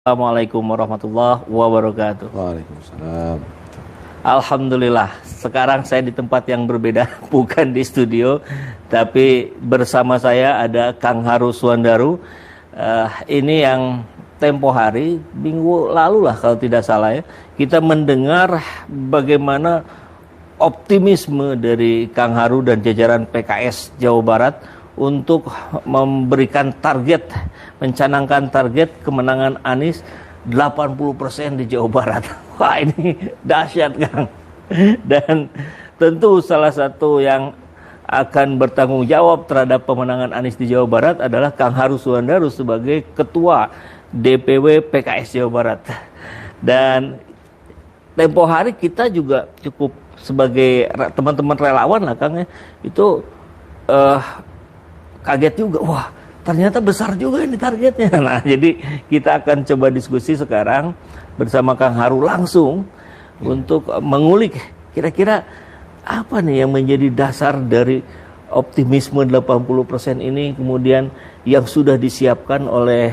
Assalamualaikum warahmatullahi wabarakatuh. Waalaikumsalam. Alhamdulillah, sekarang saya di tempat yang berbeda, bukan di studio, tapi bersama saya ada Kang Haru Suwandaru. Ini yang tempo hari, minggu lalu lah kalau tidak salah ya, kita mendengar bagaimana optimisme dari Kang Haru dan jajaran PKS Jawa Barat untuk memberikan target, mencanangkan target kemenangan Anies 80% di Jawa Barat. Wah, ini dahsyat, Kang. Dan tentu salah satu yang akan bertanggung jawab terhadap pemenangan Anies di Jawa Barat adalah Kang Haru Suwandaru sebagai Ketua DPW PKS Jawa Barat. Dan tempo hari kita juga cukup sebagai teman-teman relawan lah, Kang ya, itu kaget juga, wah ternyata besar juga ini targetnya. Nah, jadi kita akan coba diskusi sekarang bersama Kang Haru langsung untuk mengulik kira-kira apa nih yang menjadi dasar dari optimisme 80% ini, kemudian yang sudah disiapkan oleh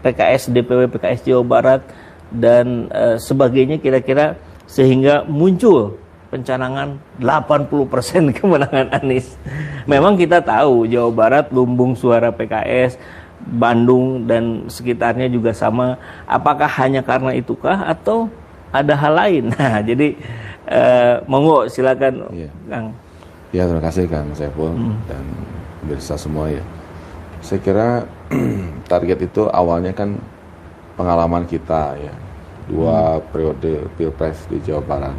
PKS, DPW PKS Jawa Barat dan sebagainya, kira-kira sehingga muncul pencanangan 80% kemenangan Anies. Memang kita tahu Jawa Barat lumbung suara PKS, Bandung dan sekitarnya juga sama. Apakah hanya karena itukah atau ada hal lain? Nah, jadi monggo silakan, Iya. Kang. Ya, terima kasih Kang Saiful dan pemirsa semua ya. Saya kira target itu awalnya kan pengalaman kita ya. 2 periode Pilpres di Jawa Barat.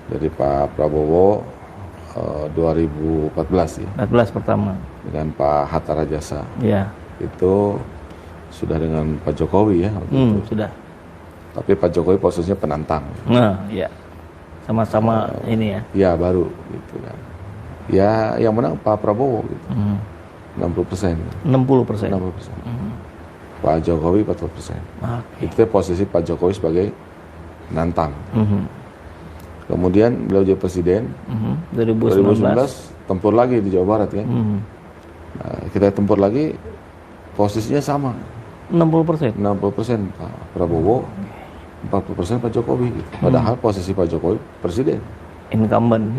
Dari Pak Prabowo 2014 ya. 14 pertama. Dengan Pak Hatta Rajasa. Ya. Itu sudah dengan Pak Jokowi ya waktu itu. Sudah. Tapi Pak Jokowi posisinya penantang. Nah, ya. Sama-sama ini ya. Ya, baru gitu kan. Ya, yang menang Pak Prabowo gitu. 60%. 60%. 60%. Pak Jokowi 40%. Okay. Itu posisi Pak Jokowi sebagai penantang. Kemudian beliau jadi presiden. 2019 tempur lagi di Jawa Barat kan. Nah, kita tempur lagi, posisinya sama. 60%. 60% Pak Prabowo, 40% Pak Jokowi. Gitu. Padahal posisi Pak Jokowi presiden. Incumbent.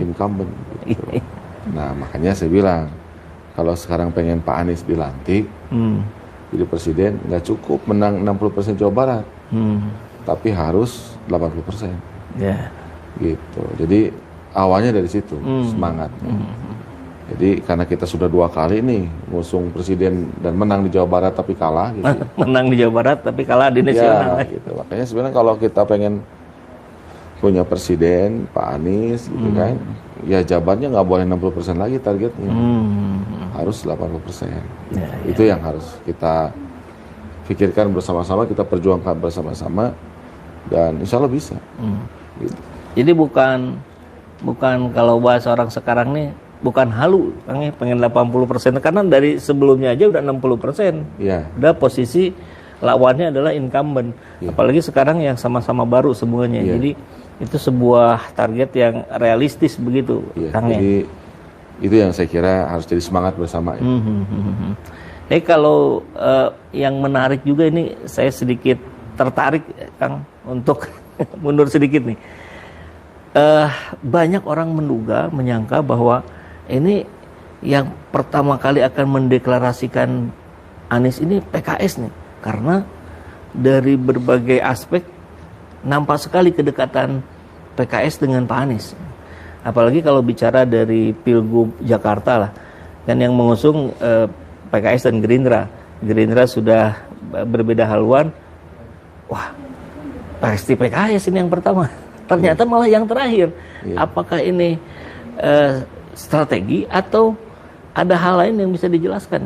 Gitu. Nah, makanya saya bilang, kalau sekarang pengen Pak Anies dilantik, jadi presiden, nggak cukup menang 60% Jawa Barat. Tapi harus 80%. Ya. Gitu. Jadi awalnya dari situ semangat. Jadi karena kita sudah 2 kali nih ngusung presiden dan menang di Jawa Barat tapi kalah gitu. Menang di Jawa Barat tapi kalah di nasional. Ya, gitu. Makanya sebenarnya kalau kita pengen punya presiden Pak Anies gitu kan, ya jabatannya nggak boleh 60% lagi targetnya. Harus 80%. Ya, itu yang harus kita pikirkan bersama-sama, kita perjuangkan bersama-sama, dan insya Allah bisa. Gitu. Jadi bukan kalau bahasa orang sekarang nih, bukan halu, pengen 80%, karena dari sebelumnya aja udah 60%. Ya. Udah posisi lawannya adalah incumbent. Ya. Apalagi sekarang yang sama-sama baru semuanya. Ya. Jadi itu sebuah target yang realistis begitu, Ya. Kang. Jadi itu yang saya kira harus jadi semangat bersama. Ya. Kalau yang menarik juga ini, saya sedikit tertarik, Kang, untuk mundur sedikit nih. Banyak orang menduga, menyangka bahwa ini yang pertama kali akan mendeklarasikan Anies ini PKS nih, karena dari berbagai aspek nampak sekali kedekatan PKS dengan Pak Anies. Apalagi kalau bicara dari Pilgub Jakarta lah, kan yang mengusung PKS dan Gerindra. Gerindra sudah berbeda haluan. Wah, pasti PKS ini yang pertama. Ternyata malah yang terakhir. Apakah ini strategi atau ada hal lain yang bisa dijelaskan?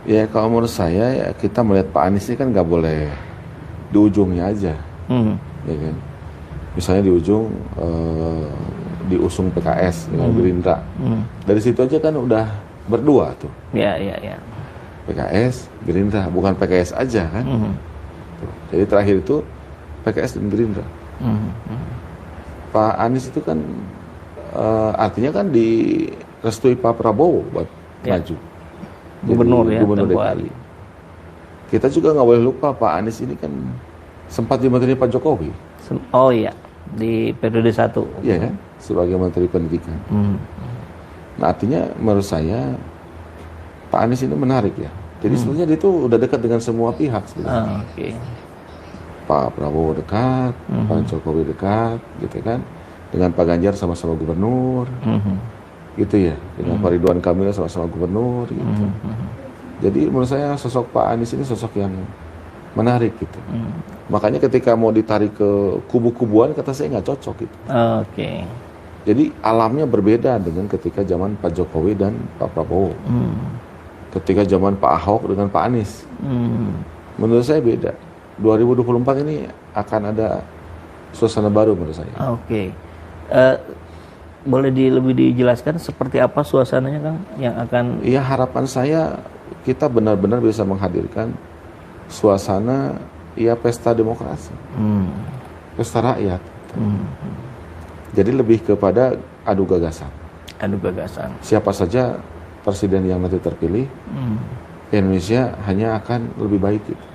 Ya, kalau menurut saya ya, kita melihat Pak Anies ini kan nggak boleh di ujungnya aja, ya kan. Misalnya di ujung diusung PKS dengan Gerindra, dari situ aja kan udah berdua tuh. Ya. PKS, Gerindra, bukan PKS aja kan. Jadi terakhir itu PKS dan Gerindra. Pak Anies itu kan artinya kan direstui Pak Prabowo buat maju Gubernur jadi ya, gubernur DKI. kita juga nggak boleh lupa Pak Anies ini kan sempat di Menteri Pak Jokowi. Oh iya, di periode 1. Iya kan, sebagai Menteri Pendidikan. Nah artinya menurut saya Pak Anies ini menarik ya. Jadi sebenarnya dia itu udah dekat dengan semua pihak sebenarnya. Pak Prabowo dekat, Pak Jokowi dekat, gitu kan. Dengan Pak Ganjar sama-sama gubernur, gitu ya. Dengan Pak Ridwan Kamil sama-sama gubernur, gitu. Jadi menurut saya sosok Pak Anies ini sosok yang menarik gitu. Makanya ketika mau ditarik ke kubu-kubuan, kata saya nggak cocok gitu. Jadi alamnya berbeda dengan ketika zaman Pak Jokowi dan Pak Prabowo. Ketika zaman Pak Ahok dengan Pak Anies. Menurut saya beda. 2024 ini akan ada suasana baru menurut saya. Boleh lebih dijelaskan seperti apa suasananya Kang yang akan? Iya, harapan saya kita benar-benar bisa menghadirkan suasana ya pesta demokrasi. Pesta rakyat. Jadi lebih kepada adu gagasan. Siapa saja presiden yang nanti terpilih, Indonesia hanya akan lebih baik gitu.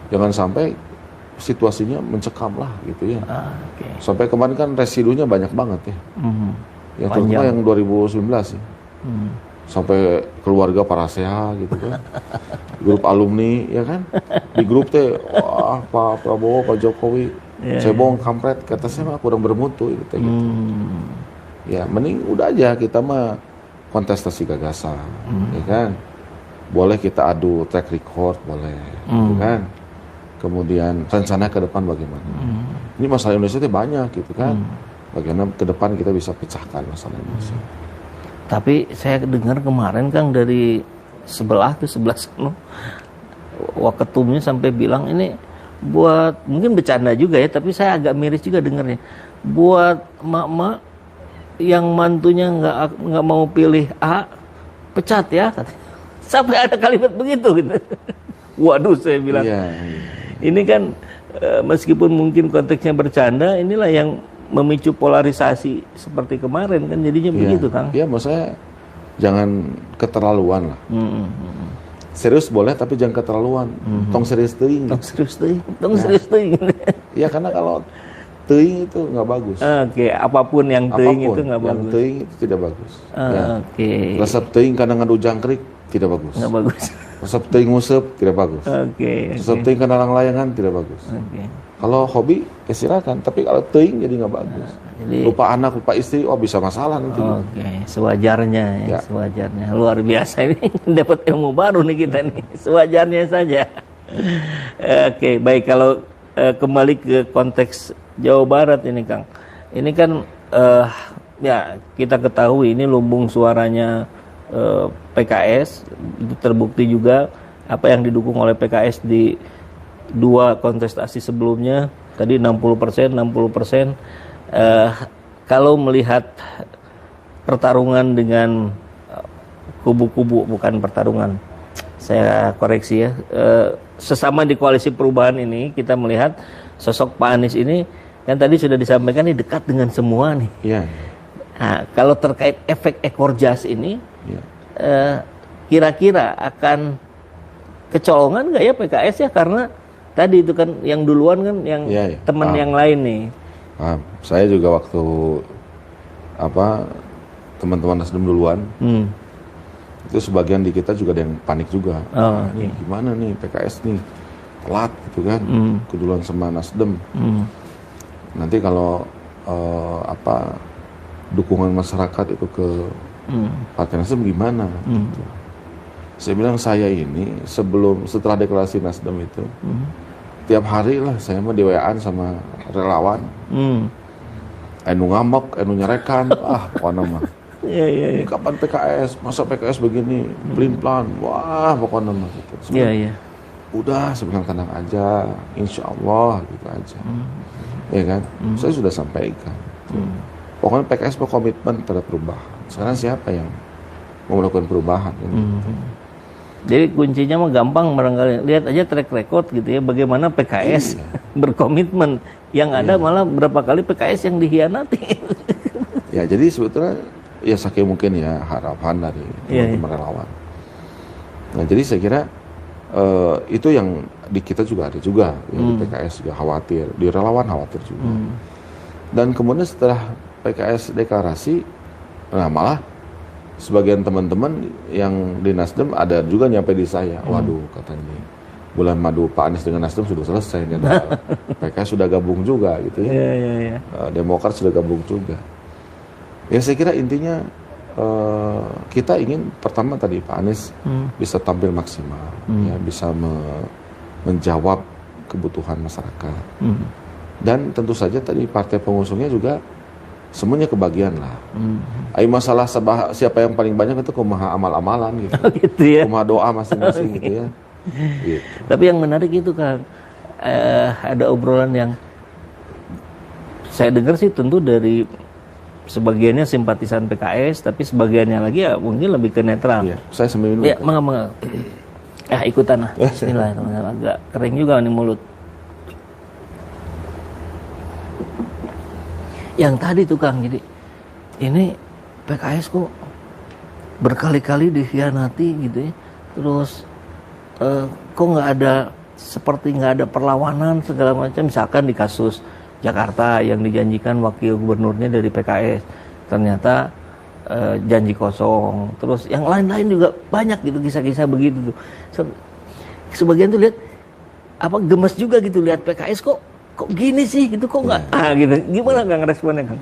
Jangan sampai situasinya mencekam lah gitu ya. Sampai kemarin kan residunya banyak banget ya. Yang terutama yang 2019 ya. Sampai keluarga Paraseha gitu kan. Grup alumni ya kan. Di grup teh wah Pak Prabowo, Pak Jokowi cebong, kampret, kata saya mah kurang bermutu gitu. Ya mending udah aja kita mah kontestasi gagasan, ya kan. Boleh kita adu track record, boleh, ya kan. Kemudian rencana ke depan bagaimana. Ini masalah Indonesia itu banyak gitu kan. Bagaimana ke depan kita bisa pecahkan masalah Indonesia. Tapi saya dengar kemarin Kang dari sebelah waketumnya sampai bilang ini buat, mungkin bercanda juga ya, tapi saya agak miris juga dengarnya. Buat emak-emak yang mantunya nggak mau pilih A, pecat ya. Sampai ada kalimat begitu gitu. Waduh, saya bilang. Ini kan meskipun mungkin konteksnya bercanda, inilah yang memicu polarisasi seperti kemarin kan jadinya begitu Kang. Iya, maksud saya jangan keterlaluan lah. Serius boleh tapi jangan keterlaluan. Tong serius teuing. Iya, karena kalau teuing itu nggak bagus. Apapun yang teuing itu nggak bagus. Yang teuing itu tidak bagus. Resep teuing karena ngadu jangkrik tidak bagus. Resep teuing ngusep tidak bagus. Resep teuing karena layangan tidak bagus. Kalau hobi ya silakan, tapi kalau teuing jadi nggak bagus. Lupa anak, lupa istri, bisa masalah nanti. Sewajarnya, sewajarnya. Luar biasa ini dapat ilmu baru nih kita nih. Sewajarnya saja. Baik, kalau kembali ke konteks Jawa Barat ini Kang. Ini kan ya kita ketahui ini lumbung suaranya PKS, itu terbukti juga apa yang didukung oleh PKS di 2 kontestasi sebelumnya, tadi 60%. Kalau melihat pertarungan dengan kubu-kubu, bukan pertarungan, saya koreksi ya, sesama di koalisi perubahan ini kita melihat sosok Pak Anies ini kan tadi sudah disampaikan ini dekat dengan semua nih. Nah, kalau terkait efek ekor jas ini, kira-kira akan kecolongan nggak ya PKS ya, karena tadi itu kan yang duluan kan yang teman yang lain nih. Saya juga waktu teman-teman Nasdem duluan, itu sebagian di kita juga ada yang panik juga. Gimana nih PKS nih telat gitu kan, keduluan sama Nasdem. Nanti kalau dukungan masyarakat itu ke Partai Nasdem gimana? Gitu. Saya bilang saya ini setelah deklarasi Nasdem itu, tiap hari lah saya mah di-WA-an sama relawan. Enu ngambek, enu nyerekan, pokoknya mah. Ini kapan PKS? Masa PKS begini, pelin-pelan, wah pokoknya mah gitu. Udah, sebenarnya tenang aja, insya Allah gitu aja. Ya kan? Saya sudah sampaikan. Pokoknya PKS berkomitmen terhadap perubahan. Sekarang siapa yang mau melakukan perubahan? Jadi kuncinya mah gampang barangkali. Lihat aja track record gitu ya, bagaimana PKS berkomitmen. Yang ada malah berapa kali PKS yang dikhianati. Ya, jadi sebetulnya ya saking mungkin ya harapan dari teman-teman relawan. Nah, jadi saya kira Itu yang di kita juga ada juga, ya, di PKS juga khawatir, di relawan khawatir juga. Dan kemudian setelah PKS deklarasi, nah malah sebagian teman-teman yang di Nasdem ada juga nyampe di saya, waduh katanya bulan madu Pak Anies dengan Nasdem sudah selesai, dan PKS sudah gabung juga gitu ya. Demokrat sudah gabung juga. Ya saya kira intinya kita ingin pertama tadi Pak Anies bisa tampil maksimal, ya, bisa menjawab kebutuhan masyarakat. Dan tentu saja tadi partai pengusungnya juga semuanya kebagian lah. Masalah siapa yang paling banyak itu kumaha amal-amalan gitu. Gitu ya. Kumaha doa masing-masing gitu ya. Gitu. Tapi yang menarik itu Kang, ada obrolan yang saya dengar sih tentu dari sebagiannya simpatisan PKS, tapi sebagiannya lagi ya mungkin lebih ke netral. Iya, saya sambil minum. Ya, mangga. Ikutan lah. Bismillahirrahmanirrahim. Agak kering juga nih mulut. Yang tadi tuh Kang, jadi ini PKS kok berkali-kali dikhianati gitu ya. Terus kok seperti nggak ada perlawanan segala macam, misalkan di kasus Jakarta yang dijanjikan wakil gubernurnya dari PKS ternyata janji kosong, terus yang lain-lain juga banyak gitu kisah-kisah begitu tuh. Sebagian tuh lihat gemes juga gitu lihat PKS kok gini sih gitu, kok nggak gitu. Gimana Kang responnya Kang?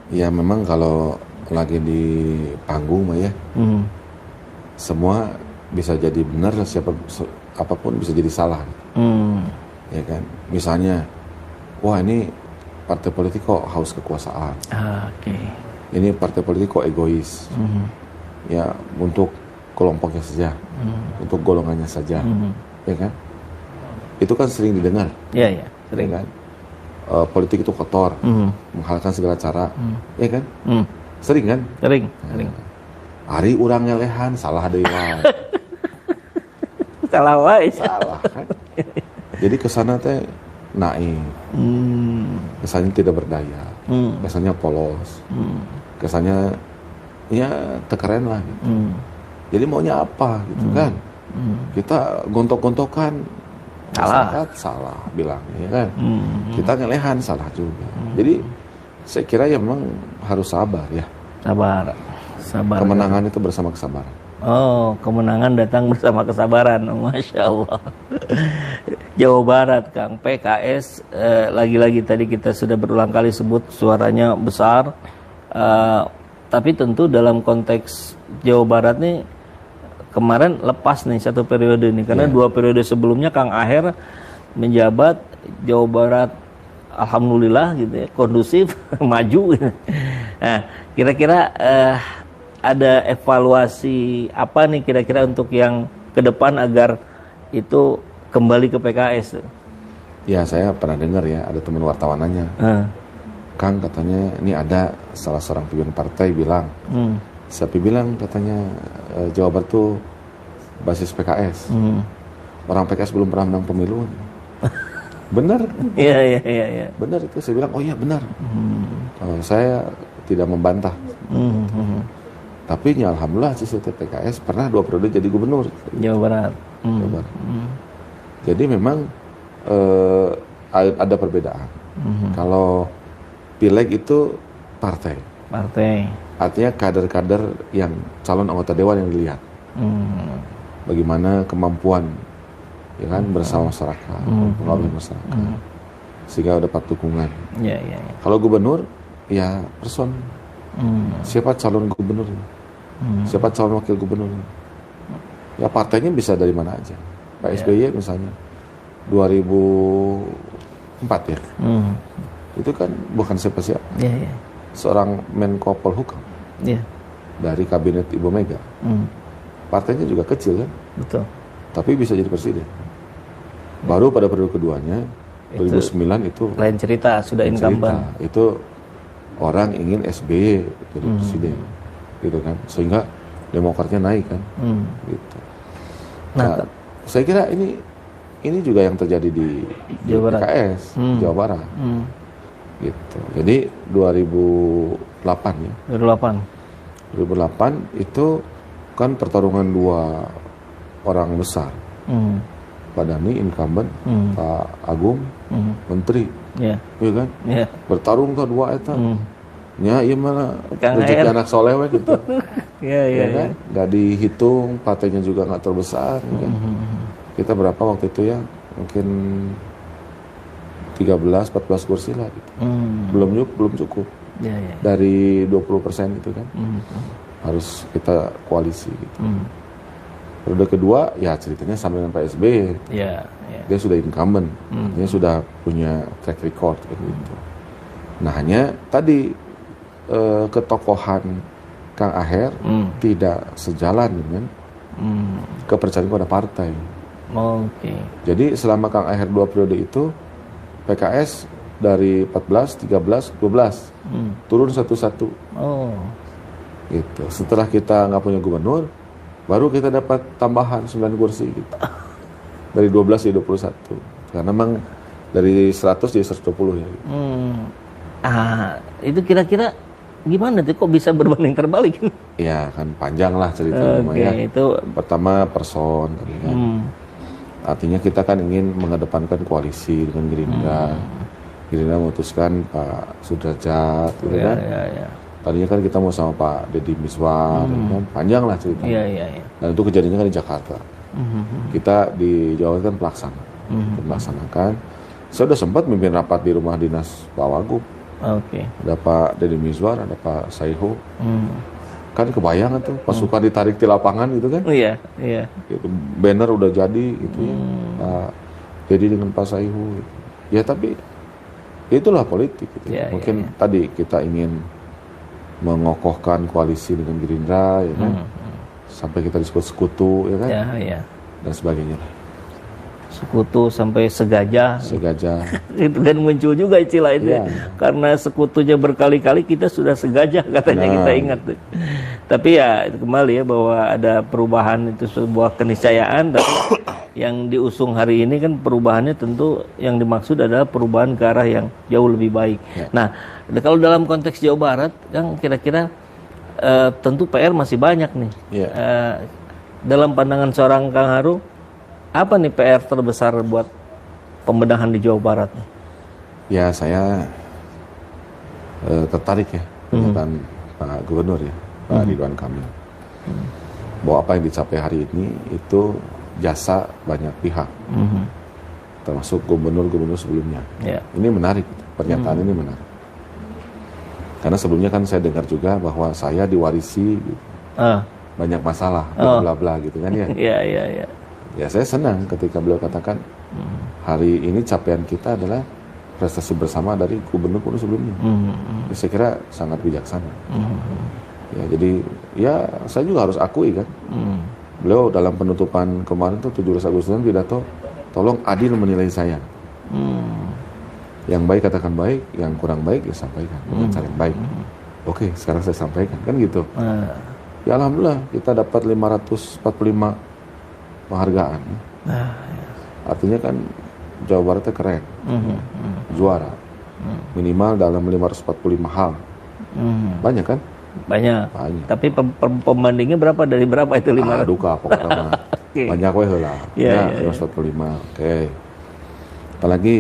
Ya memang kalau lagi di panggung mah ya semua bisa jadi benar, apapun bisa jadi salah. Ya kan, misalnya wah ini partai politik kok haus kekuasaan. Ini partai politik kok egois. Ya untuk kelompoknya saja, untuk golongannya saja. Ya kan? Itu kan sering didengar. Iya, sering kan. Politik itu kotor, menghalalkan segala cara. Ya kan? Sering kan? Sering. Hari urang ngelehan, salah deui wae. Salah wae. Salah kan? Jadi kesana teh naik, kesannya tidak berdaya, kesannya polos, kesannya ya tekeren lah gitu. Jadi maunya apa gitu kan? Kita gontok-gontokan, salah bilang, ya kan? Kita ngelehan, salah juga. Jadi saya kira ya memang harus sabar ya. Sabar. Kemenangan itu bersama kesabaran. Oh, kemenangan datang bersama kesabaran. Masya Allah. Jawa Barat, Kang, PKS lagi-lagi tadi kita sudah berulang kali sebut suaranya besar. Tapi tentu dalam konteks Jawa Barat nih kemarin lepas nih satu periode nih, karena 2 periode sebelumnya Kang Aher menjabat, Jawa Barat alhamdulillah gitu ya, kondusif, maju. Nah, kira-kira ada evaluasi apa nih kira-kira untuk yang ke depan agar itu kembali ke PKS? Ya, saya pernah dengar ya, ada teman wartawanannya. Kang katanya ini ada salah seorang pimpinan partai bilang, siapa bilang katanya Jawa Barat tuh basis PKS. Orang PKS belum pernah menang pemilu. Benar? Iya. Benar itu, saya bilang, oh iya benar. Saya tidak membantah. Tapi ya alhamdulillah CCT PKS pernah 2 periode jadi gubernur Jawa Barat. Jadi memang ada perbedaan. Kalau pileg itu partai. Artinya kader-kader yang calon anggota dewan yang dilihat. Bagaimana kemampuan ya kan bersama masyarakat, mempengaruhi masyarakat. Sehingga dapat dukungan. Kalau gubernur ya person. Siapa calon gubernur? Siapa calon wakil gubernur? Ya partainya bisa dari mana aja. Pak SBY misalnya 2004 ya. Itu kan bukan siapa-siapa. Seorang Menko Polhukam. Dari kabinet Ibu Mega. Partainya juga kecil kan? Betul. Tapi bisa jadi presiden. Baru pada periode keduanya 2009 itu lain cerita, sudah incumbent. Itu orang ingin SBY jadi presiden, gitu kan, sehingga Demokratnya naik kan, gitu. Nah, saya kira ini juga yang terjadi di PKS Jawa Barat, gitu. Jadi 2008 ya. 2008 itu kan pertarungan 2 orang besar, Pak Dhani incumbent, Pak Agung menteri, ya kan, bertarung tuh dua eta, nya iya mana rezeki anak soleh gitu, ya kan, nggak dihitung, partainya juga nggak terbesar, ya kan? Kita berapa waktu itu ya, mungkin 13-14 kursi lah, gitu. belum cukup, dari 20% gitu kan, harus kita koalisi gitu. Periode kedua, ya ceritanya sama dengan Pak SBY. Dia sudah incumbent, dia sudah punya track record gitu. Nah hanya tadi ketokohan Kang Aher tidak sejalan dengan kepercayaan pada partai. Jadi selama Kang Aher 2 periode itu, PKS dari 14, 13, 12 turun satu-satu. Gitu. Setelah kita nggak punya gubernur, baru kita dapat tambahan 9 kursi gitu. Dari 12 jadi 21. Karena memang dari 100 jadi 120 ya. Gitu. Itu kira-kira gimana tuh kok bisa berbanding terbalik? Ya kan panjang lah ceritanya ya. Itu pertama person kan. Artinya kita kan ingin mengedepankan koalisi dengan Gerindra. Gerindra memutuskan Pak Sudrajat gitu kan. Tadinya kan kita mau sama Pak Deddy Miswar, kan? Panjang lah ceritanya. Dan itu kejadiannya kan di Jakarta. Kita di Jawa kan pelaksana, melaksanakan. Saya udah sempat mimpin rapat di rumah dinas Pak Wagub. Ada Pak Deddy Miswar, ada Pak Saiho. Kan kebayang tuh pasukan ditarik di lapangan gitu kan? Gitu, banner udah jadi gitu ya. Pak Deddy dengan Pak Saiho. Gitu. Ya tapi itulah politik. Gitu. Mungkin tadi kita ingin mengokohkan koalisi dengan Gerindra, ya kan? Sampai kita disebut sekutu, ya kan? Dan sebagainya. Sekutu sampai segajah. Itu kan muncul juga istilah itu. Karena sekutunya berkali-kali kita sudah segajah katanya kita ingat. Tapi ya itu kembali ya bahwa ada perubahan itu sebuah keniscayaan. Tapi yang diusung hari ini kan perubahannya tentu yang dimaksud adalah perubahan ke arah yang jauh lebih baik. Nah, kalau dalam konteks Jawa Barat, kan kira-kira tentu PR masih banyak nih. Dalam pandangan seorang Kang Haru, apa nih PR terbesar buat pembenahan di Jawa Barat? Ya saya tertarik ya pernyataan Pak Gubernur ya, Pak Ridwan Kamil, bahwa apa yang dicapai hari ini itu jasa banyak pihak, termasuk gubernur-gubernur sebelumnya. Ini menarik, pernyataan ini menarik. Karena sebelumnya kan saya dengar juga bahwa saya diwarisi gitu. Banyak masalah, bla bla gitu kan ya. Ya saya senang ketika beliau katakan hari ini capaian kita adalah prestasi bersama dari gubernur-gubernur sebelumnya. Ya, saya kira sangat bijaksana. Ya jadi ya saya juga harus akui kan. Beliau dalam penutupan kemarin tuh 17 Agustus pidato, tolong adil menilai saya. Yang baik katakan baik, yang kurang baik ya sampaikan dengan cara yang baik. Oke, sekarang saya sampaikan kan gitu. Ya alhamdulillah kita dapat 545 penghargaan. Artinya kan Jawa Baratnya keren, juara. Minimal dalam 545 hal. Banyak kan? Banyak. Tapi pembandingnya berapa dari berapa itu 500? Duka pokoknya. Banyak weh lah. 545. Oke. Apalagi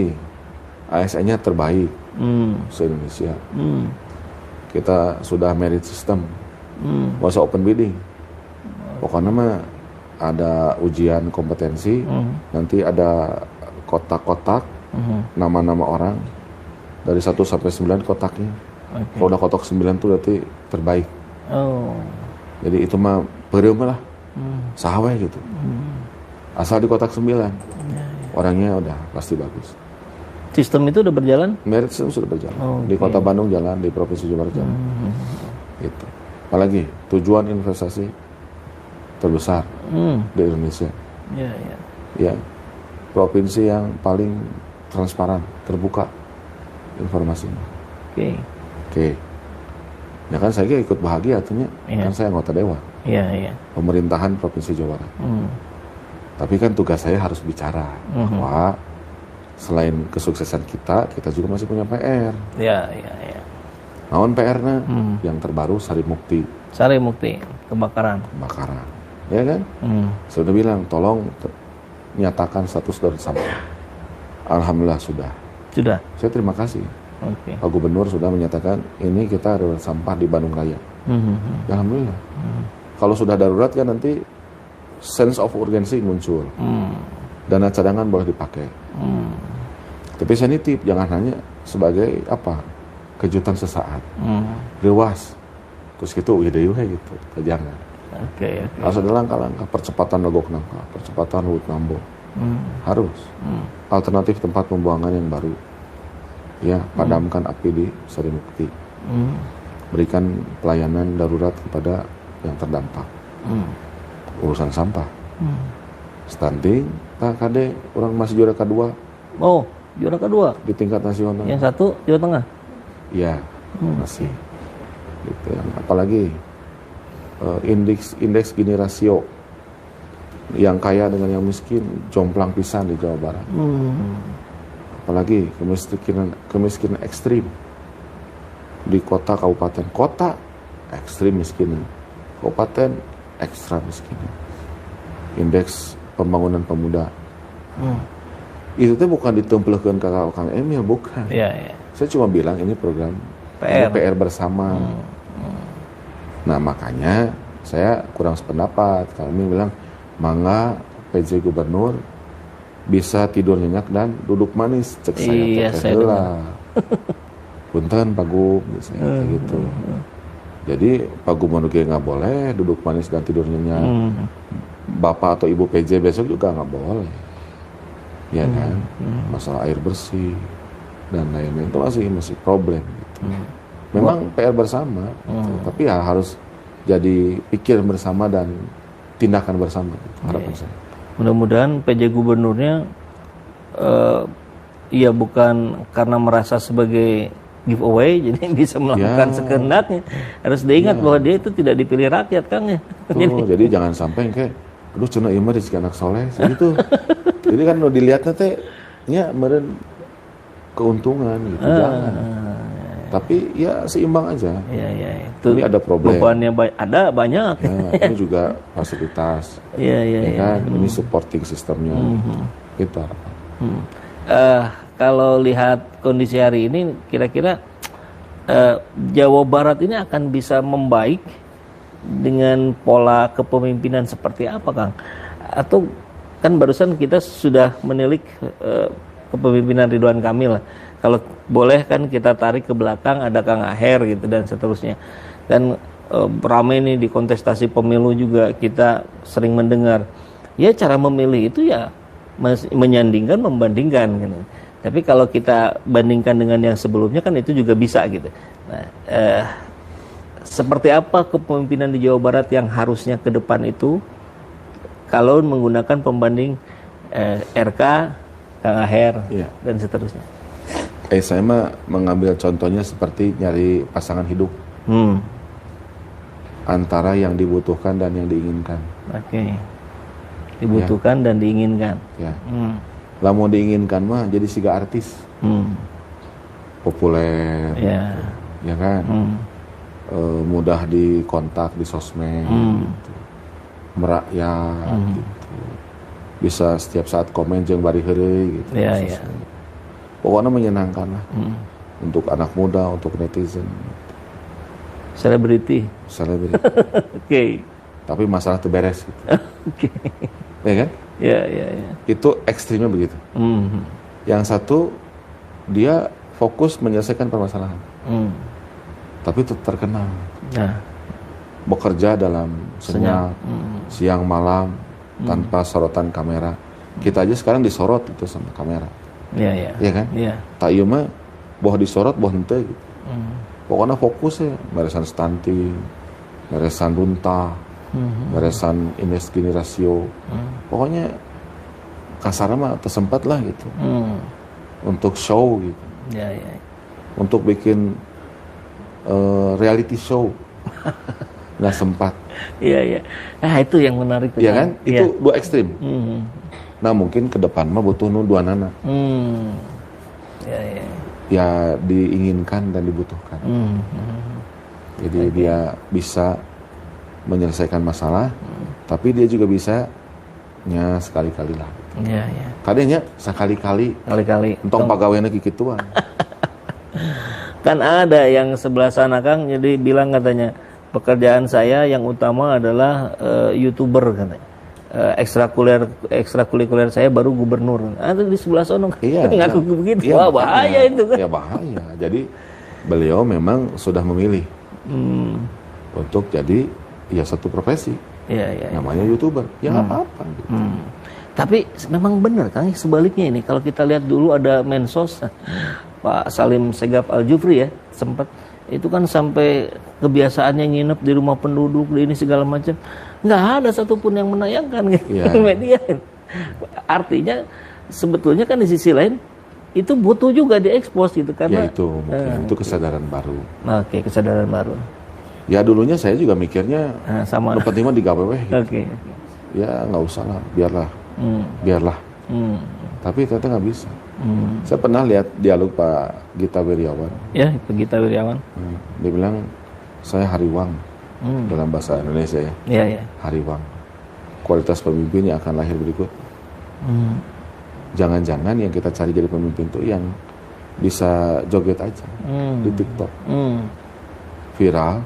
ASN-nya terbaik se-Indonesia. Kita sudah merit system. Nggak usah open bidding. Pokoknya mah ada ujian kompetensi, nanti ada kotak-kotak, nama-nama orang, dari 1 sampai 9 kotaknya. Kalau udah kotak 9 itu berarti terbaik. Jadi itu mah periode lah, sahwe gitu. Asal di kotak 9, orangnya udah pasti bagus. Sistem itu udah berjalan? Merit system sudah berjalan. Di Kota Bandung jalan, di Provinsi Jawa Barat jalan. Gitu. Apalagi tujuan investasi terbesar di Indonesia. Ya, provinsi yang paling transparan, terbuka informasinya. Oke. Ya kan saya ikut bahagia artinya, kan saya anggota dewan. Pemerintahan Provinsi Jawa Barat. Tapi kan tugas saya harus bicara bahwa selain kesuksesan kita juga masih punya PR. Naon PR-nya? Yang terbaru Sari Mukti, kebakaran. Ya kan? Saya udah bilang, tolong nyatakan status darurat sampah. Alhamdulillah sudah. Sudah. Saya terima kasih. Oke. Pak Gubernur sudah menyatakan ini kita darurat sampah di Bandung Raya. Ya, alhamdulillah. Kalau sudah darurat kan nanti sense of urgency muncul. Dana cadangan boleh dipakai. Tapi saya nitip, jangan hanya sebagai apa kejutan sesaat. Lewas. Terus gitu, gitu. Jangan. Oke. Harus ada langkah-langkah percepatan logok nangka, percepatan lut nambung. Harus. Alternatif tempat pembuangan yang baru. Ya, padamkan api di Sarimukti. Berikan pelayanan darurat kepada yang terdampak. Urusan sampah. Stunting, Pak Kade, orang masih juara kedua. Oh, juara kedua di tingkat nasional. Yang satu Jawa Tengah. Iya, masih. Gitu. Apalagi indeks Gini rasio yang kaya dengan yang miskin jomplang pisan di Jawa Barat. Apalagi kemiskinan ekstrim di kota kabupaten, kota ekstrim miskin, kabupaten ekstra miskin. Indeks pembangunan pemuda itu tuh bukan ditempelkan ke Kang Emil, bukan. Iya. Saya cuma bilang ini program PR bersama. Nah, makanya saya kurang sependapat. Kami bilang, mangga PJ Gubernur bisa tidur nyenyak dan duduk manis. Cek Iya, saya lah. Punten Pak Gub, kayak gitu. Jadi Pak Gubernur nggak boleh duduk manis dan tidur nyenyak. Bapak atau Ibu PJ besok juga nggak boleh. Ya kan? Masalah air bersih dan lain-lain itu masih problem. Gitu. Memang PR bersama, tapi ya harus jadi pikiran bersama dan tindakan bersama. Harapan saya. Mudah-mudahan PJ Gubernurnya ya bukan karena merasa sebagai giveaway jadi bisa melakukan sekehendaknya. Harus diingat bahwa dia itu tidak dipilih rakyat, Kang ya. Jadi jangan sampai kayak aduh cenah ieu mah rezeki anak soleh gitu. Jadi kan udah dilihatnya teh nya meureun keuntungan gitu. Jangan. Tapi ya seimbang aja. Iya. Itu ini ada problem. Bebannya ada banyak. Ya, ini juga fasilitas. Iya. Kan? Ini supporting sistemnya. Itu harapan. Kalau lihat kondisi hari ini, kira-kira Jawa Barat ini akan bisa membaik dengan pola kepemimpinan seperti apa, Kang? Atau kan barusan kita sudah menilik kepemimpinan Ridwan Kamil. Kalau boleh kan kita tarik ke belakang, ada Kang Aher gitu dan seterusnya. Dan ramai nih di kontestasi pemilu juga kita sering mendengar, ya cara memilih itu ya menyandingkan, membandingkan gitu. Tapi kalau kita bandingkan dengan yang sebelumnya kan itu juga bisa gitu. Nah, seperti apa kepemimpinan di Jawa Barat yang harusnya ke depan itu kalau menggunakan pembanding RK, Kang Aher dan seterusnya? Saya mah mengambil contohnya seperti nyari pasangan hidup. Antara yang dibutuhkan dan yang diinginkan. Oke. Dibutuhkan dan diinginkan. Ya. Lah mau diinginkan mah jadi siga artis. Populer. Ya kan? Mudah dikontak di sosmed. Gitu. Merakyat gitu. Bisa setiap saat komen jeung bari heureuy gitu. Iya. Pokoknya menyenangkan lah. Untuk anak muda, untuk netizen. Selebriti. Oke. Tapi masalah itu beres gitu. Oke. Ya kan? Ya. Itu ekstrimnya begitu. Yang satu dia fokus menyelesaikan permasalahan. Tapi itu terkenal. Bekerja dalam senyap, siang malam tanpa sorotan kamera. Kita aja sekarang disorot itu sama kamera. Iya kan? Iya. Tak iya mah boh disorot boh henteu gitu. Pokoknya fokus ya, beresan stunting, beresan runtah, beresan indeks Gini rasio. Pokoknya kasarnya mah tersempat lah gitu. Untuk show gitu. Iya. Untuk bikin reality show. Nggak sempat. Iya. Nah, itu yang menarik. Iya kan? Itu dua ekstrim. Nah, mungkin ke depan mah butuh dua nana. Iya. Ya diinginkan dan dibutuhkan. Jadi dia bisa menyelesaikan masalah, tapi dia juga bisa sekali-kali lah. Iya, iya. Kadenya sekali-kali Kali-kali. entong pegawainya kikituan. Kan ada yang sebelah sana Kang, jadi bilang katanya pekerjaan saya yang utama adalah YouTuber katanya. Ekstrakurikuler saya baru gubernur. Ada di sebelah sana Iya, ngaku begitu. iya, Wah, bahaya itu kan. Ya bahaya. Jadi beliau memang sudah memilih untuk jadi ya satu profesi. Iya, iya. Namanya YouTuber. Ya nggak apa-apa. Gitu. Tapi memang benar Kang, sebaliknya ini kalau kita lihat dulu ada Mensos Pak Salim Segaf Al-Jufri ya, sempat itu kan sampai kebiasaannya nginep di rumah penduduk, di ini segala macam. Nggak ada satupun yang menayangkan gitu media. Artinya sebetulnya kan di sisi lain itu butuh juga diekspos gitu karena ya itu mungkin itu kesadaran baru. Oke, kesadaran baru. Ya dulunya saya juga mikirnya sama. Lu penting mah digawe weh. Gitu. Oke. Ya nggak usah lah, biarlah. Tapi ternyata nggak bisa. Saya pernah lihat dialog Pak Gita Wirjawan. Ya, Pak Gita Wirjawan. Dia bilang saya hariwang dalam bahasa Indonesia ya. Iya, iya. Hariwang. Kualitas pemimpin yang akan lahir berikut. Jangan-jangan yang kita cari jadi pemimpin itu yang bisa joget aja di TikTok, viral,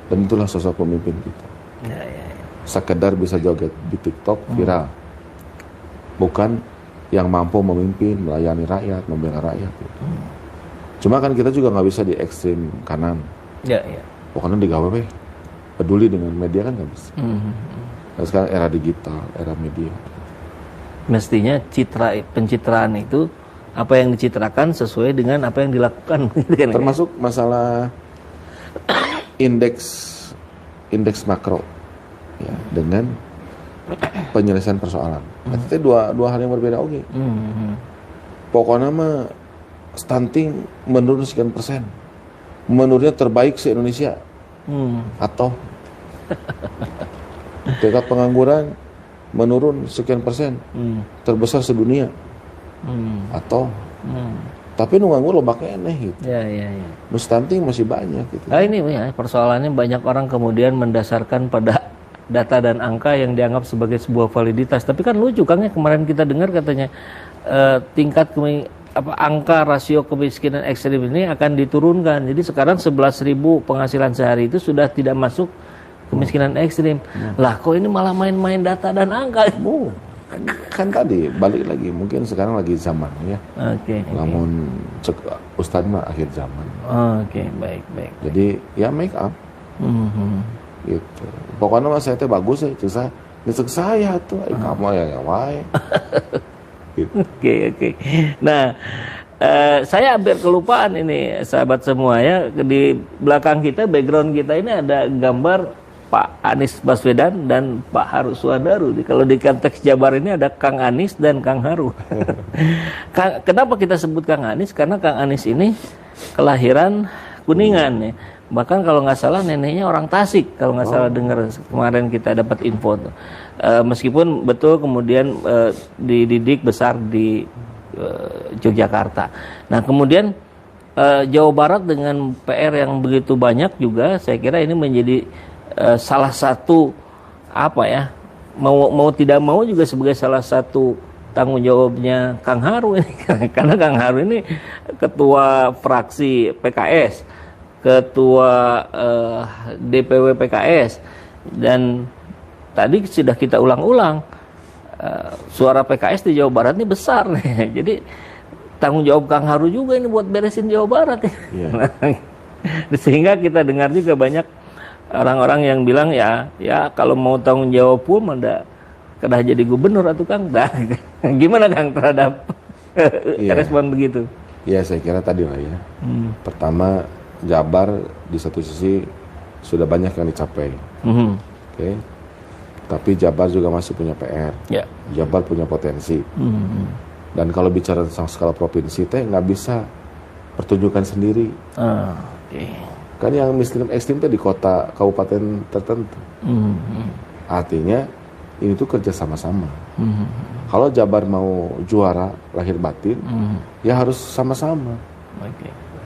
dan itulah sosok pemimpin kita. Ya, ya, ya. Sekedar bisa joget di TikTok viral, bukan yang mampu memimpin, melayani rakyat, membela rakyat. Gitu. Cuma kan kita juga nggak bisa di ekstrim kanan. Ya, ya. Pokoknya digawe weh, peduli dengan media kan nggak bisa. Nah, sekarang era digital, era media. Mestinya pencitraan itu apa yang dicitrakan sesuai dengan apa yang dilakukan. Termasuk masalah indeks makro ya, dengan penyelesaian persoalan. Itu dua hal yang berbeda. Oke. Pokoknya mah stunting menurun sekian persen, menurunnya terbaik se Indonesia, atau tingkat pengangguran menurun sekian persen, terbesar sedunia, atau tapi nu nganggur loba keneh gitu. Ya, ya, ya. Nu stunting masih banyak gitu. Nah, ini ya persoalannya banyak orang kemudian mendasarkan pada data dan angka yang dianggap sebagai sebuah validitas. Tapi kan lucu Kang ya, kemarin kita dengar katanya tingkat angka rasio kemiskinan ekstrim ini akan diturunkan. Jadi sekarang 11.000 penghasilan sehari itu sudah tidak masuk kemiskinan ekstrim. Lah kok ini malah main-main data dan angka? Kan tadi balik lagi, mungkin sekarang lagi zaman ya. Oke. Namun Ustadz mah akhir zaman. Oke, baik. Jadi ya make up. Gitu. Pokoknya mas saya teh bagus ya, cek saya tuh, kamu ya wae. Gitu. Oke. Nah, saya hampir kelupaan ini sahabat semua ya, di belakang kita, background kita ini ada gambar Pak Anies Baswedan dan Pak Haru Suandaru. Kalau di konteks Jabar ini ada Kang Anies dan Kang Haru. Kenapa kita sebut Kang Anies? Karena Kang Anies ini kelahiran Kuningan ya. Bahkan kalau nggak salah neneknya orang Tasik. Kalau nggak salah dengar kemarin kita dapat info tuh. Meskipun betul kemudian dididik besar di Yogyakarta. Nah kemudian Jawa Barat dengan PR yang begitu banyak juga, saya kira ini menjadi salah satu mau tidak mau juga sebagai salah satu tanggung jawabnya Kang Haru ini. Karena Kang Haru ini ketua fraksi PKS, ketua DPW PKS, dan tadi sudah kita ulang-ulang suara PKS di Jawa Barat ini besar nih. Jadi tanggung jawab Kang Haru juga ini buat beresin Jawa Barat ya. Sehingga kita dengar juga banyak orang-orang yang bilang ya kalau mau tanggung jawab pun ada kedah jadi gubernur atau Kang. Nah, gimana Kang terhadap respon begitu? Ya saya kira tadi lah ya. Pertama Jabar di satu sisi sudah banyak yang dicapai. Oke. Tapi Jabar juga masih punya PR. Yeah. Jabar punya potensi. Dan kalau bicara tentang skala provinsi teh nggak bisa pertunjukan sendiri. Kan yang miskin ekstrim teh di kota kabupaten tertentu. Artinya ini tuh kerja sama-sama. Kalau Jabar mau juara lahir batin, ya harus sama-sama.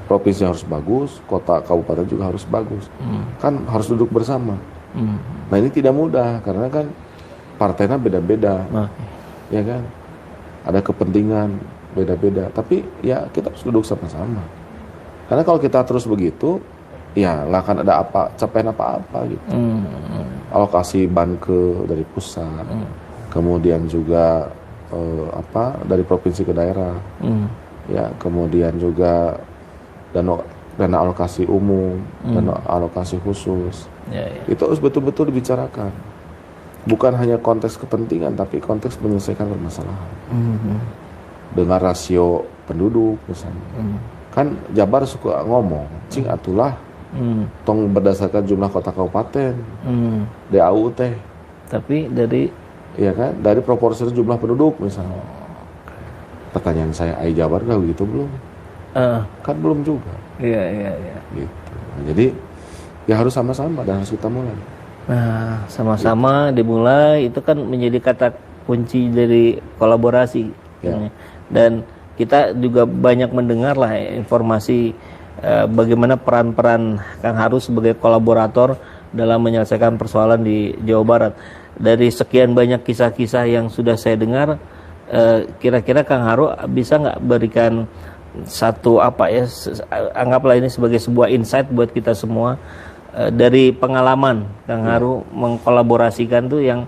Provinsi harus bagus, kota kabupaten juga harus bagus. Kan harus duduk bersama. Nah ini tidak mudah karena kan partainya beda-beda. ya kan? Ada kepentingan beda-beda, tapi ya kita harus duduk sama-sama. Karena kalau kita terus begitu, ya nggak akan ada capaian apa-apa gitu. Alokasi banke dari pusat, kemudian juga dari provinsi ke daerah, ya kemudian juga dana alokasi umum, dana alokasi khusus, itu harus betul-betul dibicarakan. Bukan hanya konteks kepentingan, tapi konteks menyelesaikan permasalahan. Dengan rasio penduduk misalnya. Kan Jabar suka ngomong, cing atulah, tong berdasarkan jumlah kota kabupaten, DAU teh. Tapi dari, iya kan, dari proporsi jumlah penduduk misalnya. Pertanyaan saya, ai Jabar gak begitu belum? Kan belum juga. Iya. Gitu. Nah, jadi ya harus sama-sama dan harus kita mulai. Nah, sama-sama dimulai itu kan menjadi kata kunci dari kolaborasi. Ya. Dan kita juga banyak mendengar lah informasi bagaimana peran-peran Kang Haru sebagai kolaborator dalam menyelesaikan persoalan di Jawa Barat. Dari sekian banyak kisah-kisah yang sudah saya dengar, kira-kira Kang Haru bisa nggak berikan satu anggaplah ini sebagai sebuah insight buat kita semua, dari pengalaman Kang Haru mengkolaborasikan tuh yang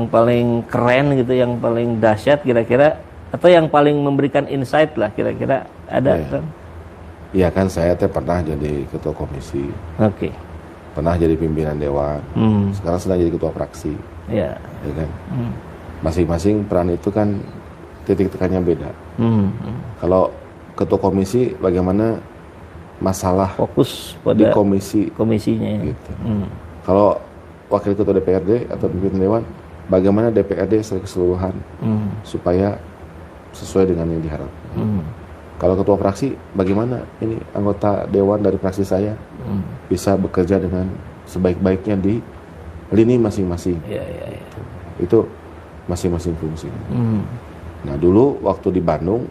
paling keren gitu, yang paling dahsyat kira-kira, atau yang paling memberikan insight lah kira-kira ada kan? Iya kan, saya pernah jadi ketua komisi. Oke. Pernah jadi pimpinan dewan. Sekarang sedang jadi ketua fraksi. Iya. Ya kan? Masing-masing peran itu kan titik tekannya beda. Kalau ketua komisi bagaimana masalah fokus pada di komisinya gitu. Kalau wakil ketua DPRD atau pimpinan dewan, bagaimana DPRD secara keseluruhan supaya sesuai dengan yang diharapkan. Kalau ketua fraksi, bagaimana ini anggota dewan dari fraksi saya bisa bekerja dengan sebaik-baiknya di lini masing-masing. Itu masing-masing fungsi. Nah dulu waktu di Bandung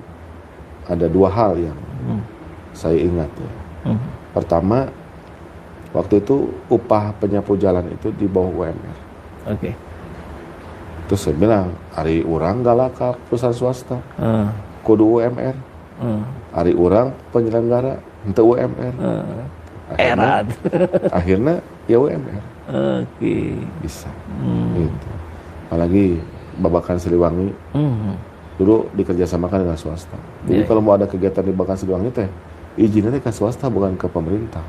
ada dua hal yang saya ingat ya. Pertama, waktu itu upah penyapu jalan itu di bawah UMR. Oke. Terus saya bilang, ari urang galak perusahaan swasta, kudu UMR. Ari urang penyelenggara, ente UMR. Akhirnya ya UMR. Oke. Bisa. Gitu. Apalagi Babakan Siliwangi. Dulu dikerjasamakan dengan swasta. Jadi kalau mau ada kegiatan di Babakan Siliwangi teh, izinnya ke swasta bukan ke pemerintah.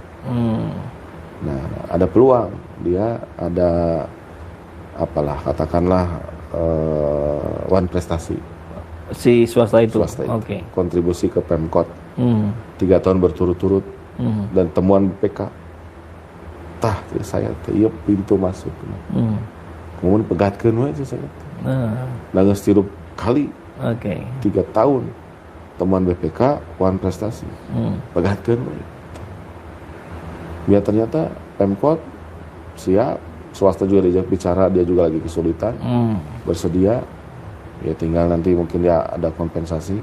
Nah, ada peluang. Dia ada katakanlah wan prestasi. Si swasta itu. Okay. Kontribusi ke Pemkot 3 tahun berturut-turut dan temuan BPK. Saya iya pintu masuk. Kemudian pegatkeun we saya. Nah, geus 3 kali. 3 tahun temuan BPK wan prestasi. Pegatkeun we. Ya ternyata Pemkot siap, swasta juga diajak bicara, dia juga lagi kesulitan, bersedia, ya tinggal nanti mungkin dia ada kompensasi,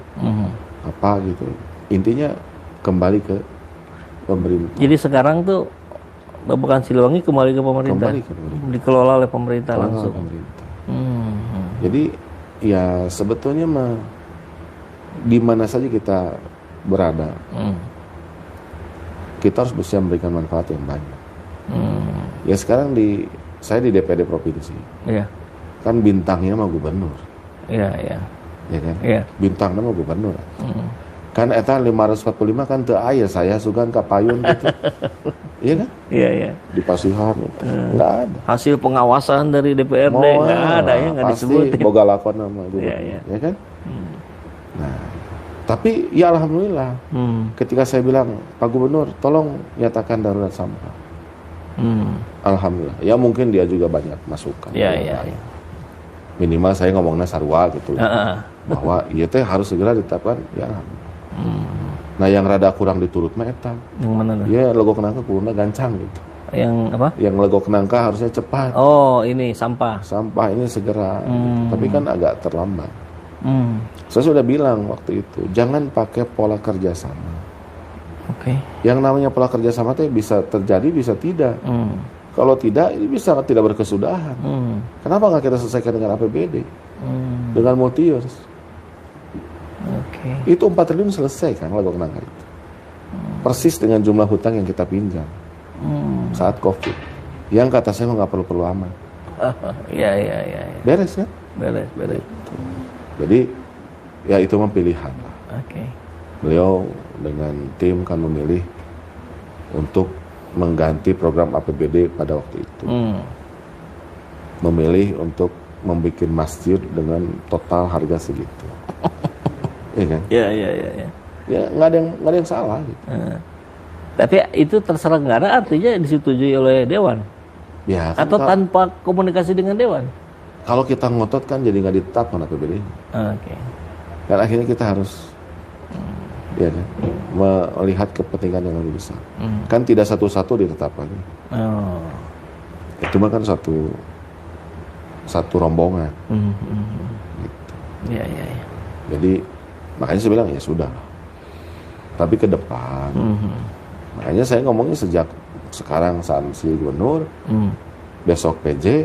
apa gitu. Intinya kembali ke pemerintah. Jadi sekarang tuh Babakan Siliwangi kembali ke pemerintah, dikelola oleh pemerintah langsung. Jadi ya sebetulnya mah di mana saja kita berada, kita harus bisa memberikan manfaat yang banyak. Ya sekarang saya di DPRD provinsi, kan bintangnya mah gubernur, ya kan, bintangnya mah gubernur. Kan eta 545 kan teu aya saya sugan ka payun gitu. Iya kan? Iya. Di Pasihan itu enggak ada. Hasil pengawasan dari DPRD enggak ada ya, enggak disebutin. Pasti boga lakon nama juga. Ya kan? Nah, tapi ya alhamdulillah. Ketika saya bilang, Pak Gubernur, tolong nyatakan darurat sampah. Alhamdulillah. Ya mungkin dia juga banyak masukan. Iya. Minimal saya ngomongnya sarua gitu. Bahwa iya teh harus segera ditetapkan. Ya alhamdulillah. Nah yang rada kurang diturut mah eta. Yang mana tuh? Ya logo kenangka kuruna gancang gitu. Yang apa? Yang logo kenangka harusnya cepat. Oh ini sampah. Sampah ini segera. Tapi kan agak terlambat. Saya sudah bilang waktu itu, jangan pakai pola kerjasama. Yang namanya pola kerjasama itu bisa terjadi, bisa tidak. Kalau tidak, ini bisa tidak berkesudahan. Kenapa nggak kita selesaikan dengan APBD? dengan multi years. Oke. Itu 4 triliun selesai kan Lagok Nangka itu. Persis dengan jumlah hutang yang kita pinjam saat COVID. Yang kata saya nggak perlu-perlu amat. Ya. Beres kan? Beres. Jadi ya itu mah pilihan lah. Oke. Beliau dengan tim kan memilih untuk mengganti program APBD pada waktu itu. Memilih untuk membuat masjid dengan total harga segitu. Iya kan? Ya. Ya nggak ada yang salah. Gitu. Tapi itu terselenggara artinya disetujui oleh Dewan? Ya, kan atau tanpa komunikasi dengan Dewan? Kalau kita ngotot kan jadi nggak ditetapkan APBD. Oke. Dan akhirnya kita harus ya kan, melihat kepentingan yang lebih besar. Kan tidak satu-satu ditetapkan. Itu mah kan satu rombongan. Gitu. Ya. Jadi makanya saya bilang ya sudah. Tapi ke depan, makanya saya ngomongnya sejak sekarang sanksi gubernur, besok PJ,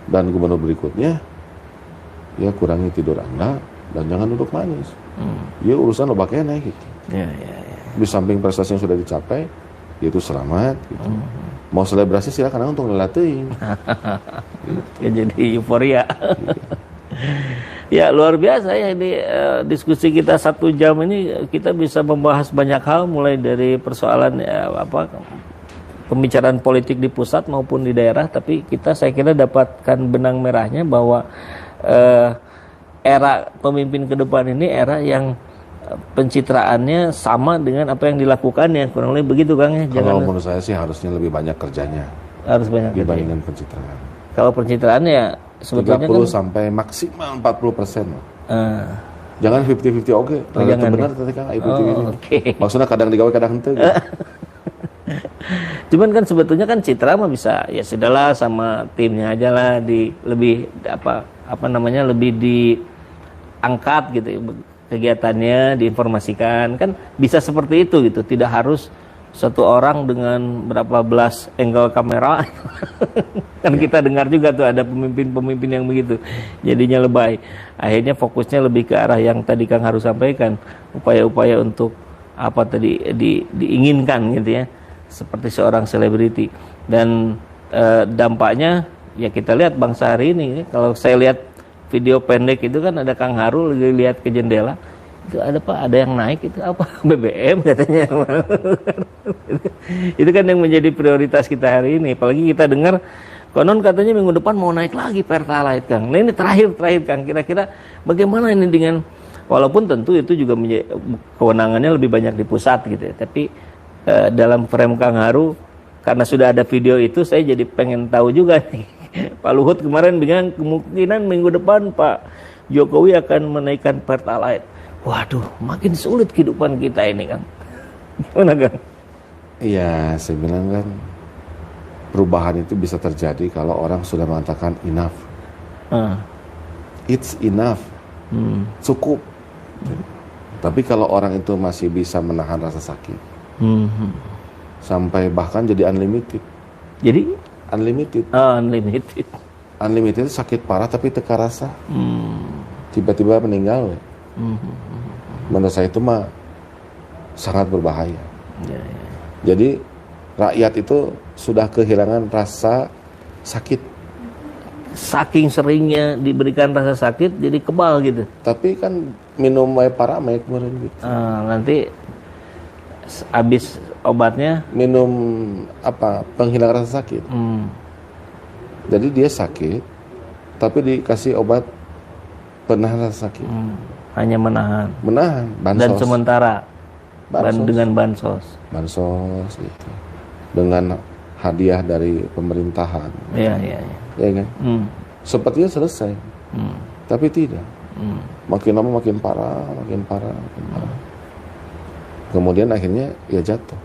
dan gubernur berikutnya, ya kurangi tidur Anda dan jangan duduk manis. Ya urusan lo bakenya gitu. Ya. Di samping prestasi yang sudah dicapai, yaitu selamat. Gitu. Mau selebrasi silakan untuk ngelatin. Ya jadi euforia. Ya luar biasa ya ini diskusi kita 1 jam ini kita bisa membahas banyak hal mulai dari persoalan pembicaraan politik di pusat maupun di daerah, tapi saya kira dapatkan benang merahnya bahwa era pemimpin ke depan ini era yang pencitraannya sama dengan apa yang dilakukannya, kurang lebih begitu Kang ya. Kalau menurut saya sih harusnya lebih banyak kerjanya. Harus banyak dibandingkan pencitraan. Kalau pencitraannya ya sebetulnya 30 kan sampai maksimal 40%. Jangan 50-50 oke. Itu benar tadi Kang, okay. Maksudnya kadang digawe kadang henteu. Gitu. Cuman kan sebetulnya kan citra mah bisa ya sudahlah sama timnya aja lah lebih lebih diangkat gitu kegiatannya, diinformasikan, kan bisa seperti itu gitu. Tidak harus satu orang dengan berapa belas angle kamera. Kan kita dengar juga tuh ada pemimpin-pemimpin yang begitu. Jadinya lebay. Akhirnya fokusnya lebih ke arah yang tadi Kang harus sampaikan, upaya-upaya untuk apa tadi diinginkan gitu ya. Seperti seorang selebriti. Dan dampaknya ya kita lihat bangsa hari ini. Kalau saya lihat video pendek itu kan ada Kang Haru lagi lihat ke jendela. Itu ada yang naik itu apa BBM katanya. Itu kan yang menjadi prioritas kita hari ini. Apalagi kita dengar konon katanya minggu depan mau naik lagi Pertalite Kang. Nah ini terakhir Kang, kira-kira bagaimana ini dengan, walaupun tentu itu juga kewenangannya lebih banyak di pusat gitu ya. Tapi dalam frame Kang Haru, karena sudah ada video itu, saya jadi pengen tahu juga nih. Pak Luhut kemarin bilang kemungkinan minggu depan Pak Jokowi akan menaikkan Pertalite. Waduh, makin sulit kehidupan kita ini Kang. Gimana Kang? Iya, saya bilang kan perubahan itu bisa terjadi kalau orang sudah mengatakan enough. It's enough. Cukup. Tapi kalau orang itu masih bisa menahan rasa sakit, sampai bahkan jadi unlimited. Jadi? Unlimited. Unlimited. Unlimited itu sakit parah tapi teka rasa. Tiba-tiba meninggal. Menurut saya itu mah sangat berbahaya. Jadi rakyat itu sudah kehilangan rasa sakit. Saking seringnya diberikan rasa sakit jadi kebal gitu. Tapi kan minum para kemarin gitu. Nanti habis obatnya minum penghilang rasa sakit. Jadi dia sakit tapi dikasih obat penahan rasa sakit. Hanya menahan bansos. Dan sementara dengan bansos gitu. Dengan hadiah dari pemerintahan. Iya kan? Sepertinya selesai. Tapi tidak. Makin lama makin parah. Kemudian akhirnya ya jatuh.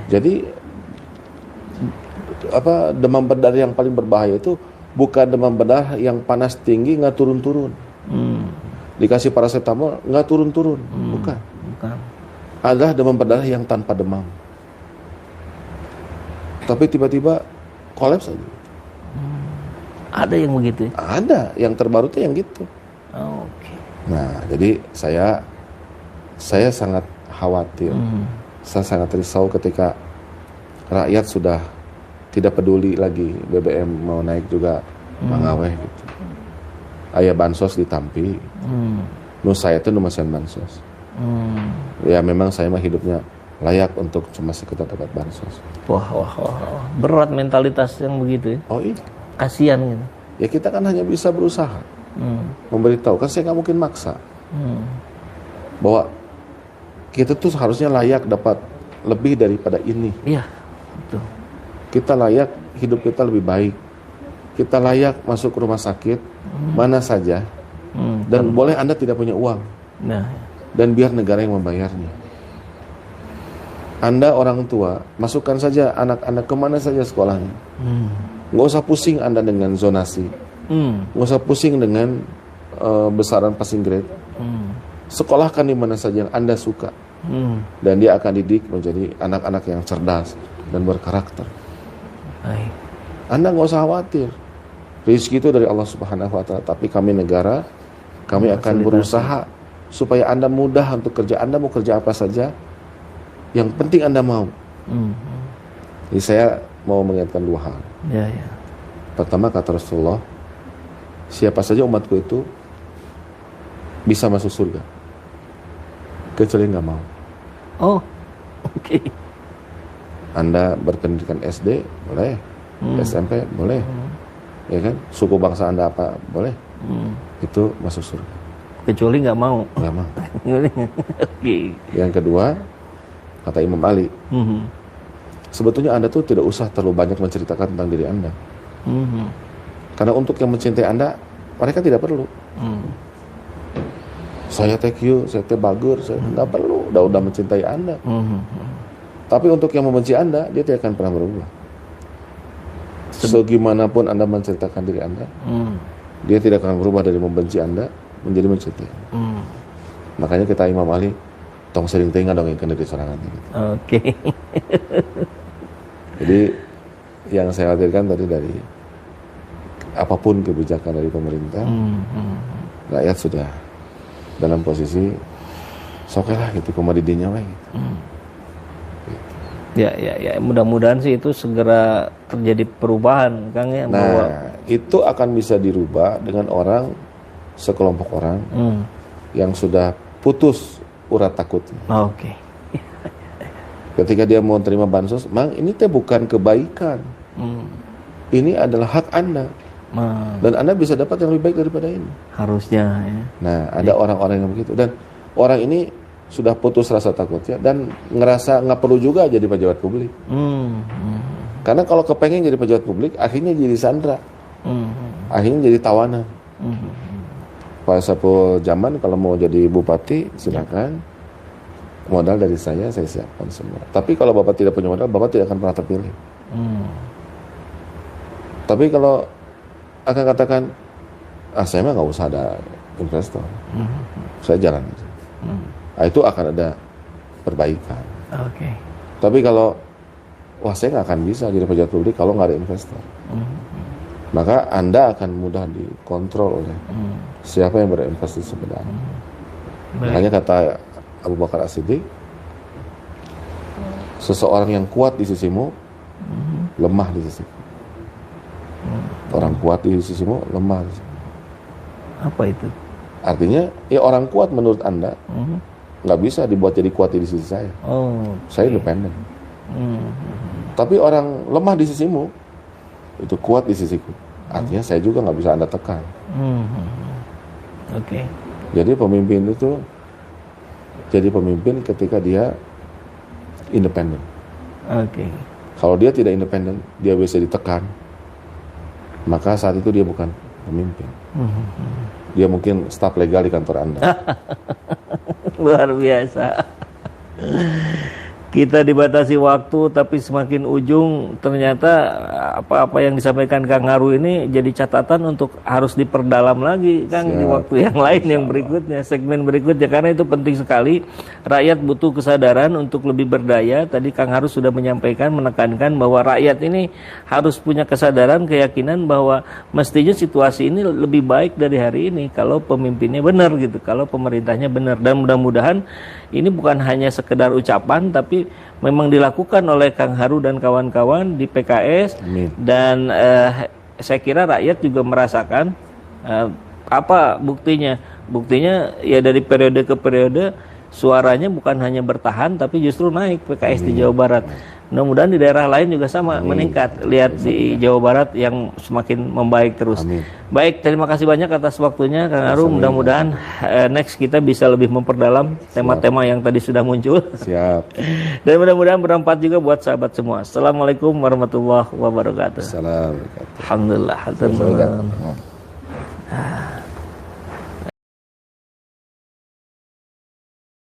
Jadi demam berdarah yang paling berbahaya itu bukan demam berdarah yang panas tinggi nggak turun-turun. Dikasih paracetamol nggak turun-turun, bukan. Adalah demam berdarah yang tanpa demam, tapi tiba-tiba kolaps aja. Ada yang begitu? Ada, yang terbaru tuh yang gitu. Oke. Nah, jadi saya sangat khawatir. Saya sangat risau ketika rakyat sudah tidak peduli lagi BBM mau naik juga mangaweh gitu. Aya bansos ditampi. Saya itu numasian bansos. Ya memang saya mah hidupnya layak untuk cuma sekedar dapat bansos. Wah. Berat mentalitas yang begitu ya. Oh iya. Kasihan gitu. Ya kita kan hanya bisa berusaha memberitahu. Kan saya nggak mungkin maksa bahwa kita tuh harusnya layak dapat lebih daripada ini. Iya, betul. Kita layak hidup kita lebih baik. Kita layak masuk ke rumah sakit mana saja dan boleh Anda tidak punya uang. Nah, dan biar negara yang membayarnya. Anda orang tua, masukkan saja anak-anak kemana saja sekolahnya. Nggak usah pusing Anda dengan zonasi. Nggak usah pusing dengan besaran passing grade. Sekolahkan di mana saja yang Anda suka. Dan dia akan didik menjadi anak-anak yang cerdas dan berkarakter. baik. Anda nggak usah khawatir. Rezeki itu dari Allah Subhanahu wa Ta'ala. Tapi kami negara, kami akan berusaha supaya Anda mudah untuk kerja. Anda mau kerja apa saja, yang penting Anda mau. Jadi saya mau mengingatkan dua hal. Ya. Pertama, kata Rasulullah, siapa saja umatku itu bisa masuk surga, kecuali nggak mau. Oh, oke. Anda berpendidikan SD, boleh. SMP, boleh. Ya kan? Suku bangsa Anda apa, boleh. Itu masuk surga. Kecuali nggak mau. Nggak mau. Oke. Yang kedua, kata Imam Ali, sebetulnya Anda tuh tidak usah terlalu banyak menceritakan tentang diri Anda. Karena untuk yang mencintai Anda, mereka tidak perlu. Saya thank you, saya teh bagur, saya nggak perlu, udah mencintai Anda. Tapi untuk yang membenci Anda, dia tidak akan pernah berubah. Segimanapun Anda menceritakan diri Anda, dia tidak akan berubah dari membenci Anda menjadi mencintai. Makanya kita Imam Ali, tong sering tinggal dong yang kena di sorangan gitu. Oke. Jadi yang saya khawatirkan tadi dari apapun kebijakan dari pemerintah, rakyat sudah dalam posisi sokelah gitu, komodidinya lah gitu. Ya. Mudah-mudahan sih itu segera terjadi perubahan, Kang ya. Nah, bahwa itu akan bisa dirubah dengan orang, sekelompok orang yang sudah putus urat takutnya. Oke. Ketika dia mau terima bansos, Mang, ini teh bukan kebaikan. Ini adalah hak Anda. Dan Anda bisa dapat yang lebih baik daripada ini. Harusnya ya. Nah, ada orang-orang yang begitu. Dan orang ini sudah putus rasa takutnya dan ngerasa nggak perlu juga jadi pejabat publik. Karena kalau kepengen jadi pejabat publik, akhirnya jadi sandra. Akhirnya jadi tawanan. Pada suatu zaman kalau mau jadi bupati, silakan. Modal dari saya siapkan semua. Tapi kalau Bapak tidak punya modal, Bapak tidak akan pernah terpilih. Tapi kalau akan katakan, saya mah nggak usah ada investor. Saya jalan aja. Itu akan ada perbaikan. Oke. Tapi kalau saya nggak akan bisa jadi pejabat publik kalau nggak ada investor. Maka Anda akan mudah dikontrol oleh siapa yang berinvestasi sebenarnya. Makanya kata Abu Bakar As-Siddiq, seseorang yang kuat di sisimu, lemah di sisimu. Orang kuat di sisimu, lemah di sisimu. Apa itu? Artinya, ya orang kuat menurut Anda nggak bisa dibuat jadi kuat di sisi saya. Saya independen. Tapi orang lemah di sisimu, itu kuat di sisiku. Artinya saya juga nggak bisa Anda tekan. Oke. Jadi pemimpin itu jadi pemimpin ketika dia independen. Oke. Kalau dia tidak independen, dia bisa ditekan. Maka saat itu dia bukan pemimpin. Dia mungkin staf legal di kantor Anda. Luar biasa. kita dibatasi waktu, tapi semakin ujung ternyata apa-apa yang disampaikan Kang Haru ini jadi catatan untuk harus diperdalam lagi Kang di waktu yang lain yang berikutnya, segmen berikutnya, karena itu penting sekali. Rakyat butuh kesadaran untuk lebih berdaya. Tadi Kang Haru sudah menyampaikan, menekankan bahwa rakyat ini harus punya kesadaran, keyakinan bahwa mestinya situasi ini lebih baik dari hari ini kalau pemimpinnya benar gitu, kalau pemerintahnya benar. Dan mudah-mudahan ini bukan hanya sekedar ucapan, tapi memang dilakukan oleh Kang Haru dan kawan-kawan di PKS. Amin. Dan saya kira rakyat juga merasakan apa buktinya. Buktinya ya dari periode ke periode suaranya bukan hanya bertahan, tapi justru naik PKS di Jawa Barat. Mudah-mudahan di daerah lain juga sama, meningkat. Lihat di Jawa Barat yang semakin membaik terus. Amin. Baik, terima kasih banyak atas waktunya Kang Haru. Mudah-mudahan next kita bisa lebih memperdalam tema-tema yang tadi sudah muncul. Siap. Dan mudah-mudahan bermanfaat juga buat sahabat semua. Assalamualaikum warahmatullahi wabarakatuh. Assalamualaikum. Alhamdulillah.